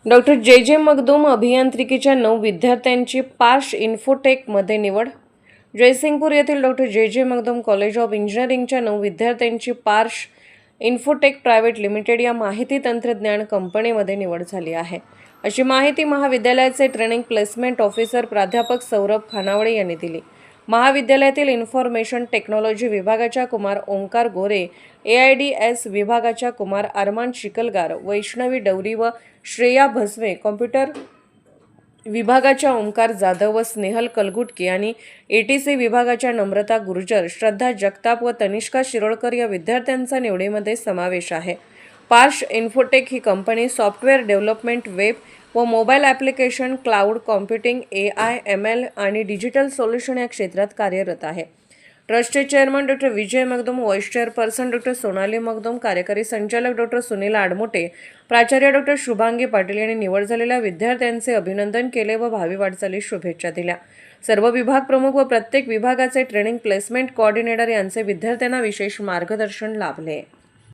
Doctor जे मगदूम अभियांत्रिकीच्या 9 विद्यार्थ्यांची पार्श इन्फोटेकमध्ये निवड. जयसिंगपूर येथील डॉक्टर जे मगदूम कॉलेज ऑफ इंजिनिअरिंगच्या 9 विद्यार्थ्यांची पार्श इन्फोटेक प्रायव्हेट लिमिटेड या माहिती तंत्रज्ञान कंपनीमध्ये निवड झाली आहे, अशी माहिती महाविद्यालयाचे ट्रेनिंग प्लेसमेंट ऑफिसर प्राध्यापक सौरभ खानावळे यांनी दिली. महाविद्यालयातील इन्फॉर्मेशन टेक्नॉलॉजी विभागाच्या कुमार ओंकार गोरे, AIDS विभागाच्या कुमार अरमान शिकलगार, वैष्णवी डवरी व श्रेया भस्मे, कॉम्प्युटर विभागाच्या ओंकार जाधव व स्नेहल कलगुटकी आणि ATC विभागाच्या नम्रता गुर्जर, श्रद्धा जगताप व तनिष्का शिरोळकर या विद्यार्थ्यांचा निवडीमध्ये समावेश आहे. पार्श इन्फोटेक ही कंपनी सॉफ्टवेअर डेव्हलपमेंट, वेब व mobile application, cloud computing, AI, ML आणि डिजिटल सोल्युशन या क्षेत्रात कार्यरत आहे. ट्रस्टचे chairman doctor Vijay Magdum, vice chairperson doctor Sonali Magdum, कार्यकारी संचालक डॉक्टर सुनील आडमोटे, प्राचार्य डॉक्टर शुभांगी पाटील यांनी निवड झालेल्या विद्यार्थ्यांचे अभिनंदन केले व भावी वाटचालीस शुभेच्छा दिल्या. सर्व विभाग प्रमुख व प्रत्येक विभागाचे ट्रेनिंग प्लेसमेंट कोऑर्डिनेटर यांचे विद्यार्थ्यांना विशेष मार्गदर्शन लाभले.